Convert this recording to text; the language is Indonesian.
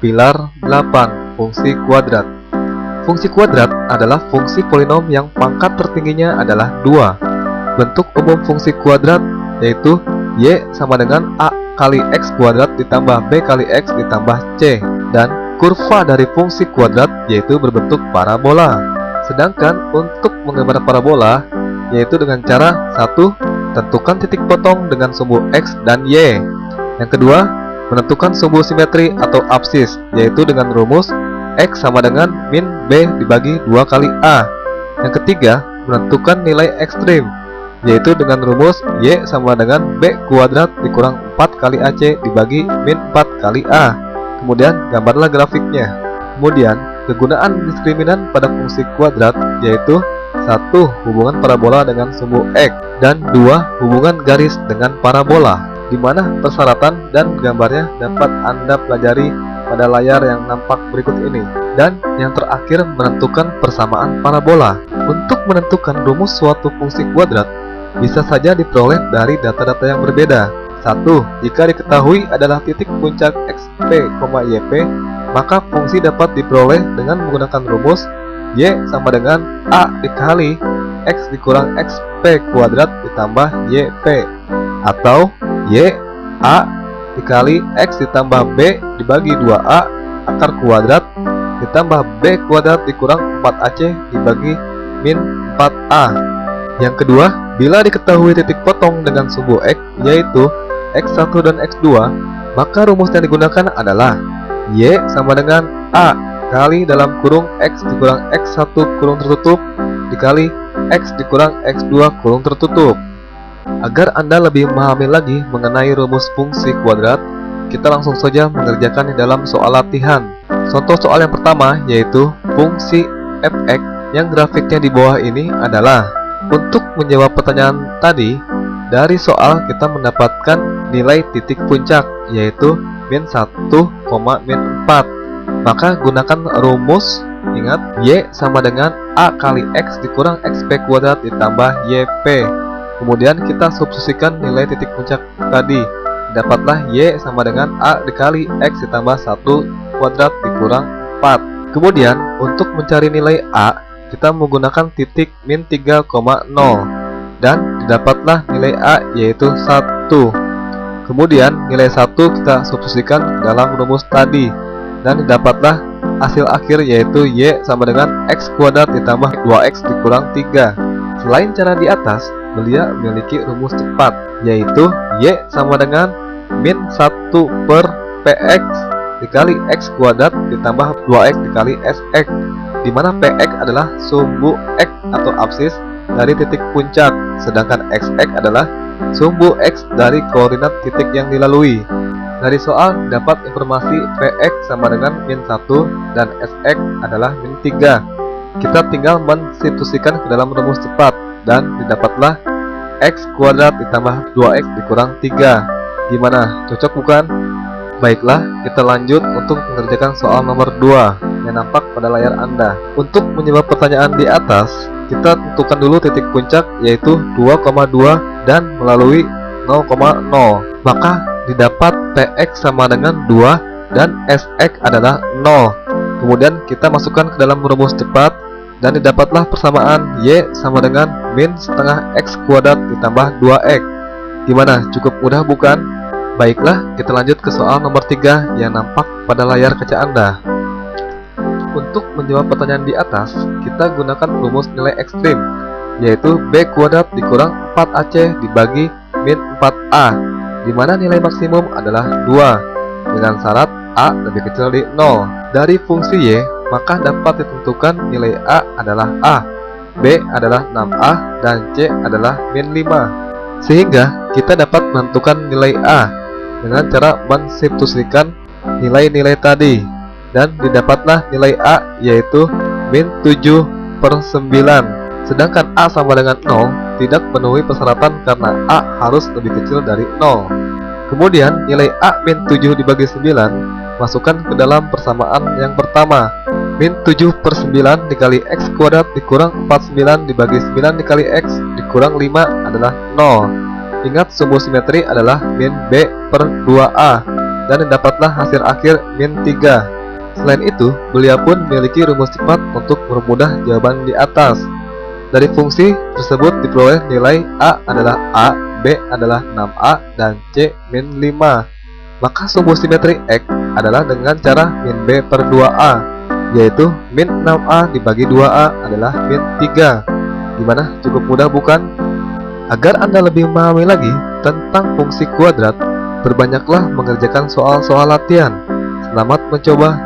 Pilar 8. Fungsi kuadrat. Fungsi kuadrat adalah fungsi polinom yang pangkat tertingginya adalah 2. Bentuk umum fungsi kuadrat yaitu y sama dengan a kali x kuadrat ditambah b kali x ditambah c, dan kurva dari fungsi kuadrat yaitu berbentuk parabola. Sedangkan untuk menggambar parabola yaitu dengan cara 1. Tentukan titik potong dengan sumbu x dan y. Yang kedua, menentukan sumbu simetri atau absis yaitu dengan rumus x sama dengan min b dibagi 2 kali a. Yang ketiga, menentukan nilai ekstrim yaitu dengan rumus y sama dengan b kuadrat dikurang 4 kali ac dibagi min 4 kali a. Kemudian gambarlah grafiknya. Kemudian kegunaan diskriminan pada fungsi kuadrat yaitu 1. Hubungan parabola dengan sumbu x, dan 2. Hubungan garis dengan parabola, di mana persyaratan dan gambarnya dapat Anda pelajari pada layar yang nampak berikut ini. Dan yang terakhir, menentukan persamaan parabola. Untuk menentukan rumus suatu fungsi kuadrat bisa saja diperoleh dari data-data yang berbeda. 1. Jika diketahui adalah titik puncak xp, yp, maka fungsi dapat diperoleh dengan menggunakan rumus y sama dengan a dikali x dikurang xp kuadrat ditambah yp, atau y a dikali x ditambah b dibagi 2a akar kuadrat ditambah b kuadrat dikurang 4ac dibagi min 4a. Yang kedua, bila diketahui titik potong dengan sumbu x yaitu x1 dan x2, maka rumus yang digunakan adalah y sama dengan a kali dalam kurung x dikurang x1 kurung tertutup dikali x dikurang x2 kurung tertutup. Agar Anda lebih memahami lagi mengenai rumus fungsi kuadrat, kita langsung saja mengerjakan di dalam soal latihan. Contoh soal yang pertama yaitu fungsi fx yang grafiknya di bawah ini adalah. Untuk menjawab pertanyaan tadi, dari soal kita mendapatkan nilai titik puncak yaitu min 1, min 4. Maka gunakan rumus, ingat, y sama dengan a kali x dikurang xp kuadrat ditambah yp. Kemudian kita substitusikan nilai titik puncak tadi. Dapatlah y sama dengan a dikali x ditambah 1 kuadrat dikurang 4. Kemudian untuk mencari nilai a, kita menggunakan titik min 3,0 dan didapatlah nilai a yaitu 1. Kemudian nilai 1 kita substitusikan dalam rumus tadi dan didapatlah hasil akhir yaitu y sama dengan x kuadrat ditambah 2x dikurang 3. Selain cara di atas, Belia memiliki rumus cepat yaitu y sama dengan min 1 per px dikali x kuadrat ditambah 2x dikali sx, di mana px adalah sumbu x atau absis dari titik puncak, sedangkan xx adalah sumbu x dari koordinat titik yang dilalui. Dari soal dapat informasi px sama dengan min 1 dan sx adalah min 3. Kita tinggal mensubstitusikan ke dalam rumus cepat dan didapatlah x kuadrat ditambah 2x dikurang 3. Gimana? Cocok bukan? Baiklah, kita lanjut untuk mengerjakan soal nomor 2 yang nampak pada layar Anda. Untuk menjawab pertanyaan di atas, kita tentukan dulu titik puncak yaitu 2,2 dan melalui 0,0. Maka didapat px sama dengan 2 dan sx adalah 0. Kemudian kita masukkan ke dalam rumus cepat dan didapatlah persamaan y sama dengan min setengah x kuadrat ditambah 2x. Gimana? Cukup mudah bukan? Baiklah, kita lanjut ke soal nomor 3 yang nampak pada layar kaca Anda. Untuk menjawab pertanyaan di atas, kita gunakan rumus nilai ekstrim yaitu b kuadrat dikurang 4ac dibagi min 4a, di mana nilai maksimum adalah 2 dengan syarat a lebih kecil dari 0. Dari fungsi y, maka dapat ditentukan nilai a adalah a, b adalah 6a, dan c adalah min 5. Sehingga kita dapat menentukan nilai a dengan cara mensubstitusikan nilai-nilai tadi, dan didapatlah nilai a yaitu min 7/9. Sedangkan a sama dengan 0 tidak memenuhi persyaratan karena a harus lebih kecil dari 0. Kemudian nilai a min 7 dibagi 9 masukkan ke dalam persamaan yang pertama. Min 7/9 dikali x kuadrat dikurang 49 dibagi 9 dikali x dikurang 5 adalah 0. Ingat, sumbu simetri adalah min b per 2a dan didapatlah hasil akhir min 3. Selain itu, beliau pun memiliki rumus cepat untuk mempermudah jawaban di atas. Dari fungsi tersebut diperoleh nilai A adalah A, B adalah 6A, dan C min 5. Maka sumbu simetri X adalah dengan cara min B per 2A, yaitu min 6A dibagi 2A adalah min 3. Gimana? Cukup mudah bukan? Agar Anda lebih memahami lagi tentang fungsi kuadrat, berbanyaklah mengerjakan soal-soal latihan. Selamat mencoba.